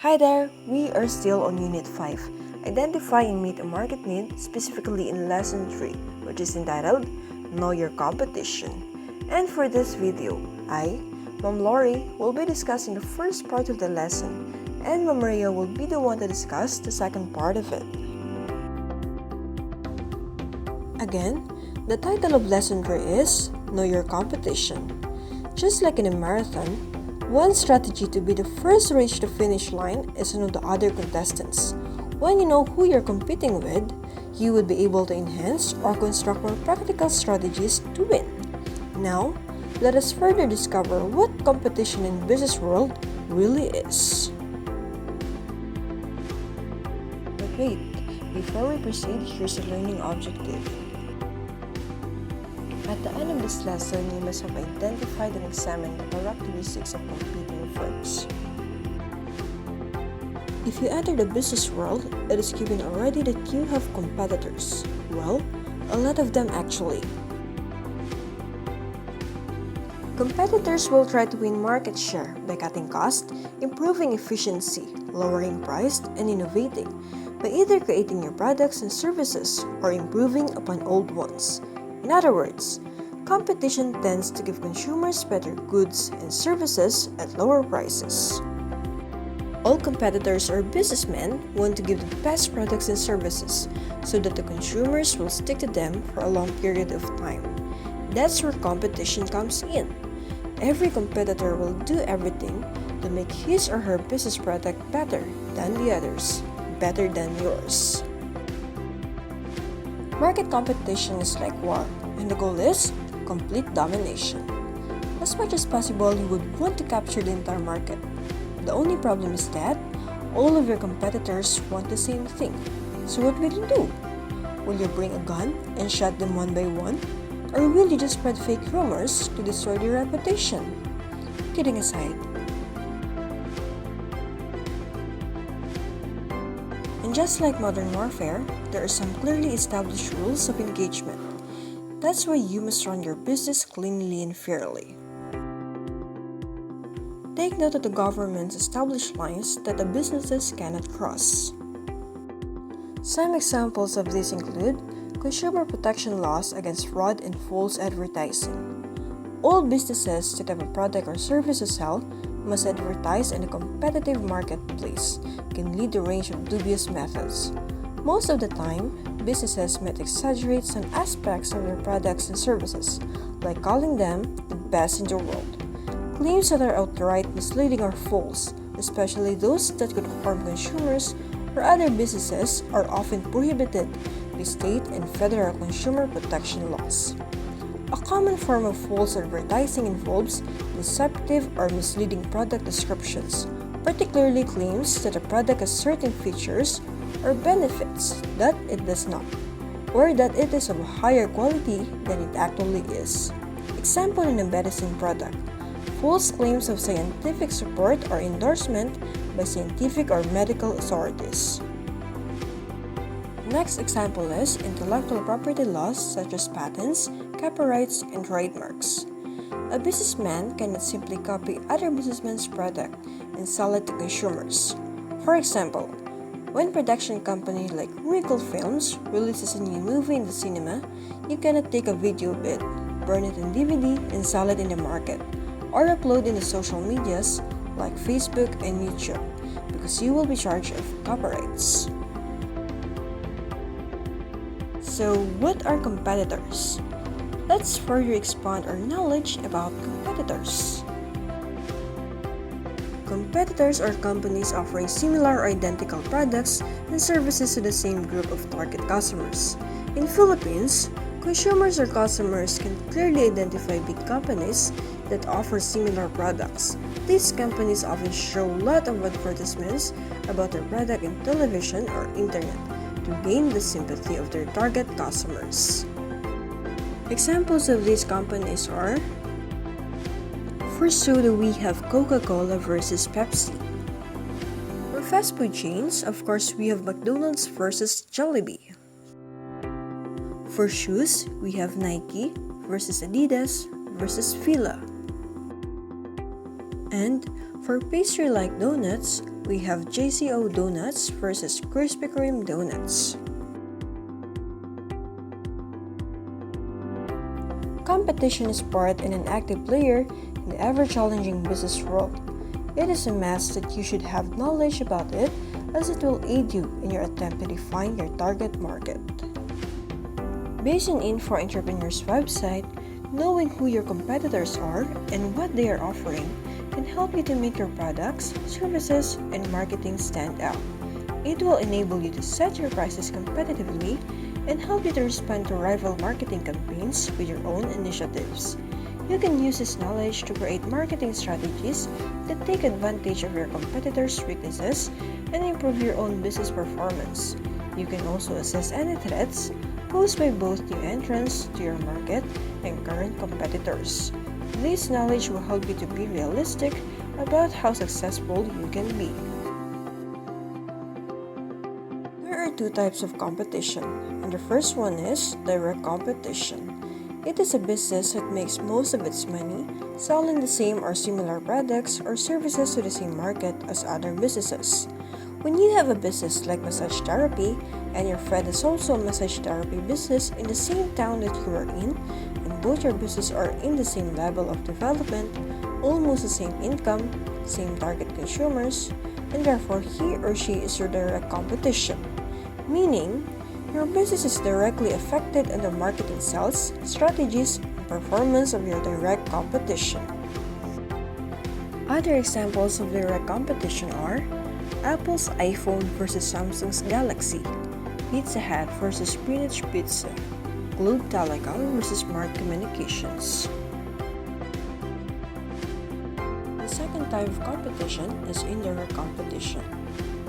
Hi there, we are still on Unit 5. Identify and meet a market need, specifically in Lesson 3, which is entitled Know Your Competition. And for this video, I, Ma'am Lori, will be discussing the first part of the lesson, and Ma'am Maria will be the one to discuss the second part of it. Again, the title of Lesson 3 is Know Your Competition. Just like in a marathon, one strategy to be the first to reach the finish line is to know the other contestants. When you know who you're competing with, you would be able to enhance or construct more practical strategies to win. Now, let us further discover what competition in business world really is. But wait, before we proceed, here's a learning objective. At the end of this lesson, you must have identified and examined the characteristics of competing firms. If you enter the business world, it is given already that you have competitors. Well, a lot of them actually. Competitors will try to win market share by cutting costs, improving efficiency, lowering price, and innovating by either creating new products and services or improving upon old ones. In other words, competition tends to give consumers better goods and services at lower prices. All competitors or businessmen want to give the best products and services so that the consumers will stick to them for a long period of time. That's where competition comes in. Every competitor will do everything to make his or her business product better than the others, better than yours. Market competition is like war, and the goal is complete domination. As much as possible, you would want to capture the entire market. The only problem is that all of your competitors want the same thing. So what will you do? Will you bring a gun and shot them one by one? Or will you just spread fake rumors to destroy their reputation? Kidding aside. And just like modern warfare, there are some clearly established rules of engagement. That's why you must run your business cleanly and fairly. Take note of the government's established lines that the businesses cannot cross. Some examples of this include consumer protection laws against fraud and false advertising. All businesses that have a product or service to sell must advertise in a competitive marketplace can lead to a range of dubious methods. Most of the time, businesses might exaggerate some aspects of their products and services, like calling them the best in the world. Claims that are outright misleading or false, especially those that could harm consumers or other businesses, are often prohibited by state and federal consumer protection laws. A common form of false advertising involves deceptive or misleading product descriptions, particularly claims that a product has certain features or benefits that it does not, or that it is of higher quality than it actually is. Example in a medicine product: false claims of scientific support or endorsement by scientific or medical authorities. Next example is intellectual property laws such as patents, copyrights, and trademarks. A businessman cannot simply copy other businessmen's product and sell it to consumers. For example, when production company like Miracle Films releases a new movie in the cinema, you cannot take a video of it, burn it in DVD, and sell it in the market, or upload in the social medias like Facebook and YouTube, because you will be charged of copyrights. So, what are competitors? Let's further expand our knowledge about competitors. Competitors are companies offering similar or identical products and services to the same group of target customers. In Philippines, consumers or customers can clearly identify big companies that offer similar products. These companies often show a lot of advertisements about their product in television or internet to gain the sympathy of their target customers. Examples of these companies are: for soda, we have Coca-Cola versus Pepsi. For fast food chains, of course, we have McDonald's versus Jollibee. For shoes, we have Nike versus Adidas versus Fila. And for pastry-like donuts, we have JCO Donuts versus Krispy Kreme Donuts. Competition is part and an active player in the ever-challenging business world. It is a must that you should have knowledge about it, as it will aid you in your attempt to define your target market. Based on Info Entrepreneur's website, knowing who your competitors are and what they are offering can help you to make your products, services, and marketing stand out. It will enable you to set your prices competitively and help you to respond to rival marketing campaigns with your own initiatives. You can use this knowledge to create marketing strategies that take advantage of your competitors' weaknesses and improve your own business performance. You can also assess any threats posed by both new entrants to your market and current competitors. This knowledge will help you to be realistic about how successful you can be. There are two types of competition, and the first one is direct competition. It is a business that makes most of its money selling the same or similar products or services to the same market as other businesses. When you have a business like massage therapy and your friend is also a massage therapy business in the same town that you are in, and both your businesses are in the same level of development, almost the same income, same target consumers, and therefore he or she is your direct competition. Meaning, your business is directly affected on the marketing sales, strategies, and performance of your direct competition. Other examples of direct competition are Apple's iPhone versus Samsung's Galaxy, Pizza Hut versus Greenwich Pizza, Globe Telecom versus Smart Communications. The second type of competition is indirect competition.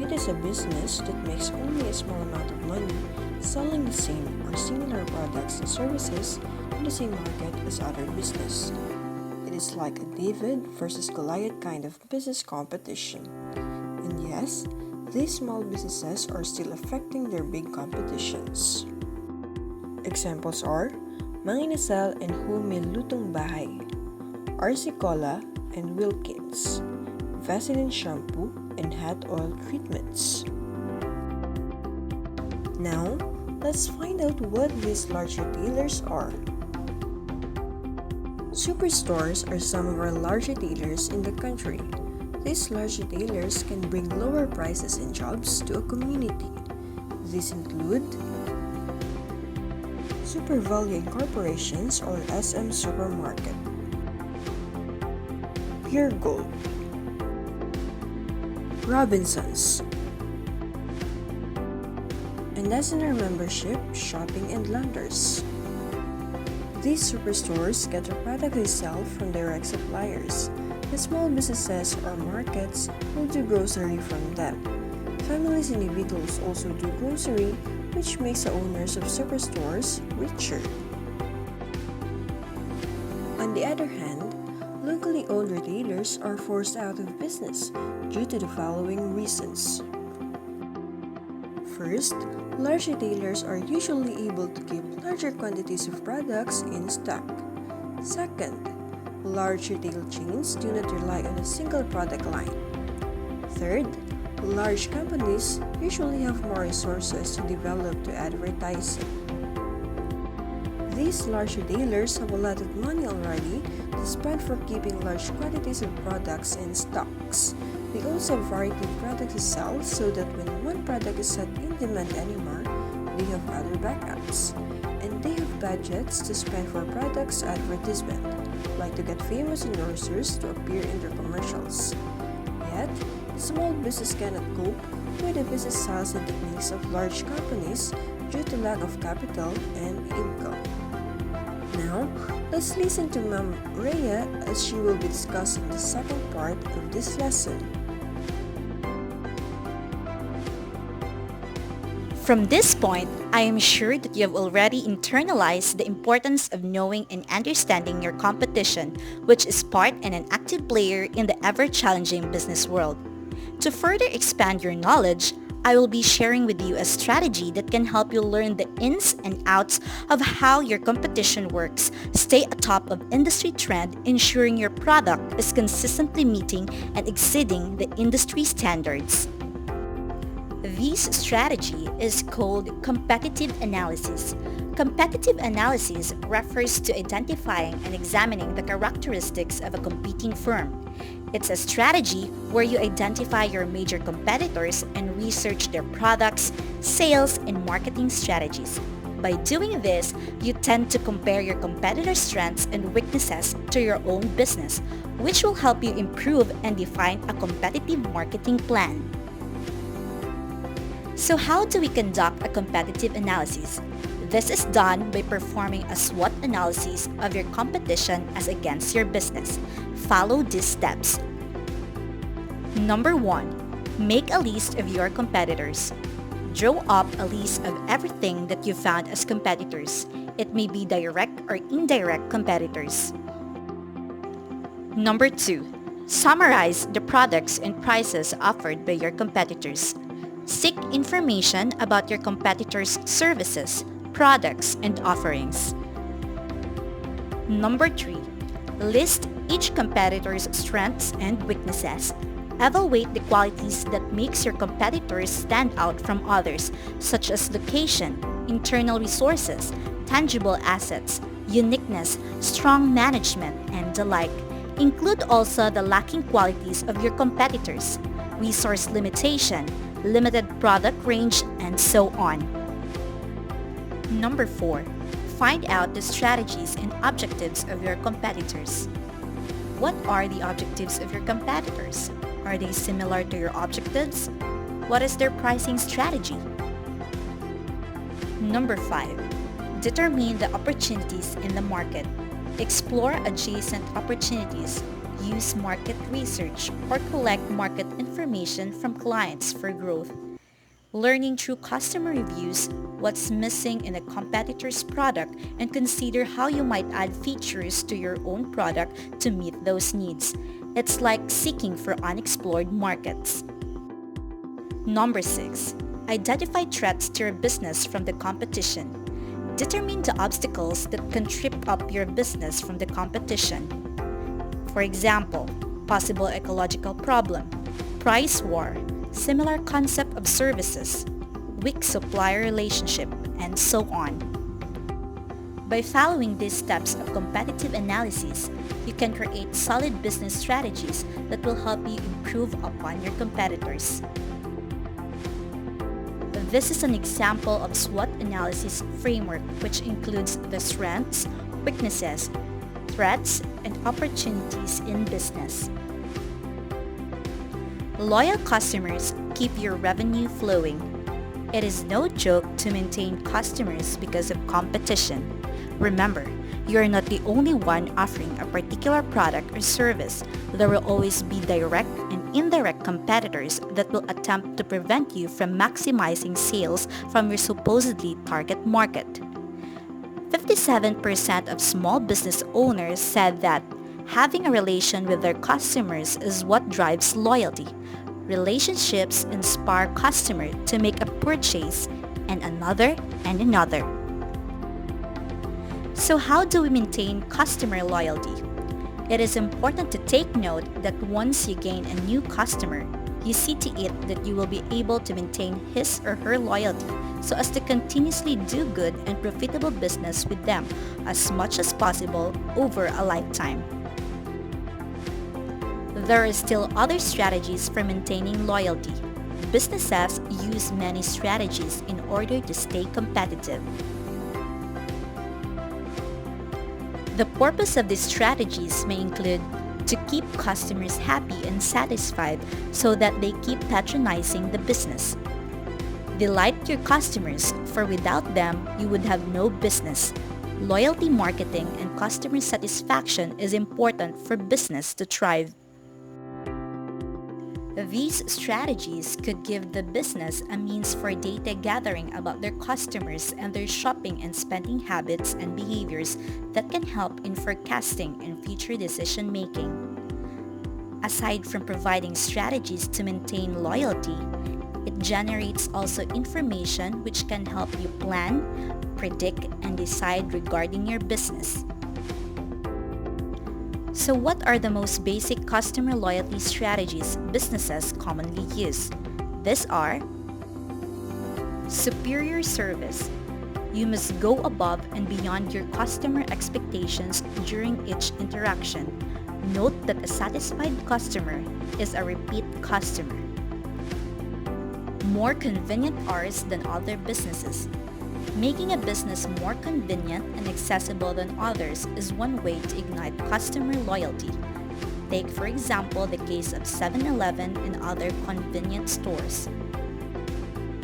It is a business that makes only a small amount of money selling the same or similar products and services in the same market as other business. It is like a David versus Goliath kind of business competition. And yes, these small businesses are still affecting their big competitions. Examples are Mang Inasal and Humil Lutong Bahay, RC Cola and Wilkins, Vaseline Shampoo and Hot Oil Treatments. Now, let's find out what these large retailers are. Superstores are some of our large retailers in the country. These large retailers can bring lower prices and jobs to a community. These include Super Value Corporations or SM Supermarket, Pure Gold, Robinsons, and Listener Membership, Shopping and Landers. These superstores get the product they sell from direct suppliers. The small businesses or markets will do grocery from them. Families and individuals also do grocery, which makes the owners of superstores richer. On the other hand, locally owned retailers are forced out of business due to the following reasons. First, large retailers are usually able to keep larger quantities of products in stock. Second, large retail chains do not rely on a single product line. Third, large companies usually have more resources to develop to advertising. These large retailers have a lot of money already to spend for keeping large quantities of products in stocks. They also have variety of products to sell so that when one product is not in demand anymore, they have other backups. And they have budgets to spend for products advertisement, like to get famous endorsers to appear in their commercials. Yet, the small business cannot cope with the business styles and techniques of large companies due to lack of capital and income. Now, let's listen to Ma'am Rhea as she will be discussing the second part of this lesson. From this point, I am sure that you have already internalized the importance of knowing and understanding your competition, which is part and an active player in the ever-challenging business world. To further expand your knowledge, I will be sharing with you a strategy that can help you learn the ins and outs of how your competition works, stay atop of industry trend, ensuring your product is consistently meeting and exceeding the industry standards. This strategy is called competitive analysis. Competitive analysis refers to identifying and examining the characteristics of a competing firm. It's a strategy where you identify your major competitors and research their products, sales, and marketing strategies. By doing this, you tend to compare your competitors' strengths and weaknesses to your own business, which will help you improve and define a competitive marketing plan. So how do we conduct a competitive analysis? This is done by performing a SWOT analysis of your competition as against your business. Follow these steps. Number 1. Make a list of your competitors. Draw up a list of everything that you found as competitors. It may be direct or indirect competitors. Number 2. Summarize the products and prices offered by your competitors. Seek information about your competitors' services, products, and offerings. Number 3. List each competitor's strengths and weaknesses. Evaluate the qualities that makes your competitors stand out from others, such as location, internal resources, tangible assets, uniqueness, strong management, and the like. Include also the lacking qualities of your competitors, resource limitation, limited product range, and so on. Number 4. Find out the strategies and objectives of your competitors. What are the objectives of your competitors? Are they similar to your objectives? What is their pricing strategy? Number 5. Determine the opportunities in the market. Explore adjacent opportunities. Use market research or collect market information from clients for growth. Learning through customer reviews what's missing in a competitor's product and consider how you might add features to your own product to meet those needs. It's like seeking for unexplored markets. Number 6. Identify threats to your business from the competition. Determine the obstacles that can trip up your business from the competition. For example, possible ecological problem, price war, similar concept of services, weak supplier relationship, and so on. By following these steps of competitive analysis, you can create solid business strategies that will help you improve upon your competitors. This is an example of SWOT analysis framework, which includes the strengths, weaknesses, threats, and opportunities in business. Loyal customers keep your revenue flowing. It is no joke to maintain customers because of competition. Remember, you are not the only one offering a particular product or service. There will always be direct and indirect competitors that will attempt to prevent you from maximizing sales from your supposedly target market. 57% of small business owners said that having a relation with their customers is what drives loyalty. Relationships inspire customers to make a purchase and another and another. So how do we maintain customer loyalty? It is important to take note that once you gain a new customer, you see to it that you will be able to maintain his or her loyalty so as to continuously do good and profitable business with them as much as possible over a lifetime. There are still other strategies for maintaining loyalty. Businesses use many strategies in order to stay competitive. The purpose of these strategies may include to keep customers happy and satisfied so that they keep patronizing the business. Delight your customers, for without them, you would have no business. Loyalty marketing and customer satisfaction is important for business to thrive. These strategies could give the business a means for data gathering about their customers and their shopping and spending habits and behaviors that can help in forecasting and future decision making. Aside from providing strategies to maintain loyalty, It generates also information which can help you plan, predict, and decide regarding your business. So what are the most basic customer loyalty strategies businesses commonly use? These are superior service. You must go above and beyond your customer expectations during each interaction. Note that a satisfied customer is a repeat customer. More convenient hours than other businesses. Making a business more convenient and accessible than others is one way to ignite customer loyalty. Take for example the case of 7-Eleven and other convenience stores.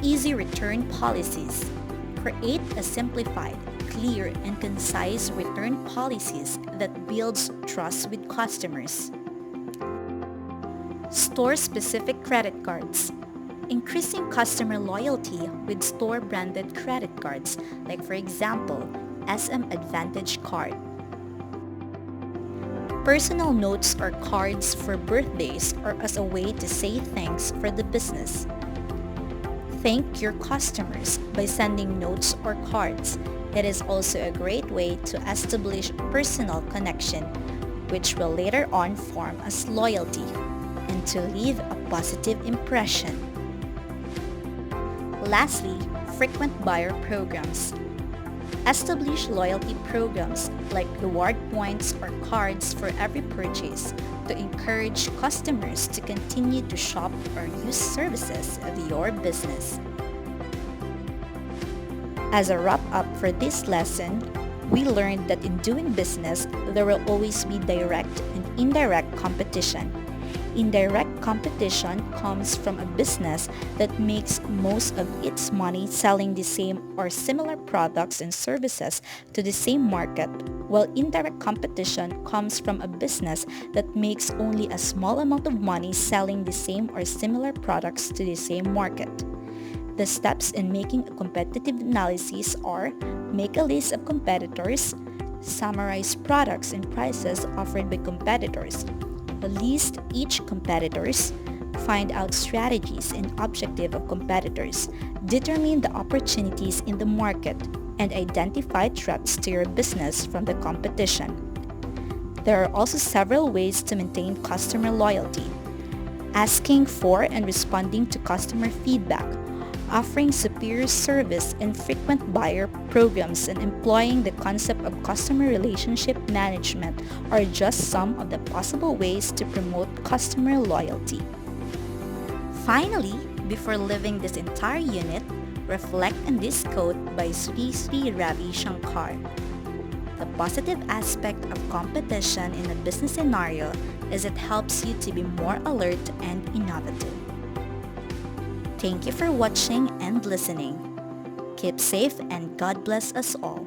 Easy return policies. Create a simplified, clear, and concise return policies that builds trust with customers. Store-specific credit cards. Increasing customer loyalty with store-branded credit cards, like for example, SM Advantage Card. Personal notes or cards for birthdays or as a way to say thanks for the business. Thank your customers by sending notes or cards. It is also a great way to establish personal connection, which will later on form as loyalty and to leave a positive impression. Lastly, frequent buyer programs. Establish loyalty programs like reward points or cards for every purchase to encourage customers to continue to shop or use services of your business. As a wrap-up for this lesson, we learned that in doing business, there will always be direct and indirect competition. Indirect competition comes from a business that makes most of its money selling the same or similar products and services to the same market, while indirect competition comes from a business that makes only a small amount of money selling the same or similar products to the same market. The steps in making a competitive analysis are: make a list of competitors, summarize products and prices offered by competitors, list each competitors, find out strategies and objective of competitors, determine the opportunities in the market, and identify threats to your business from the competition. There are also several ways to maintain customer loyalty: asking for and responding to customer feedback, offering superior service and frequent buyer programs, and employing the concept of customer relationship management are just some of the possible ways to promote customer loyalty. Finally, before leaving this entire unit, reflect on this quote by Sri Sri Ravi Shankar. The positive aspect of competition in a business scenario is it helps you to be more alert and innovative. Thank you for watching and listening. Keep safe and God bless us all.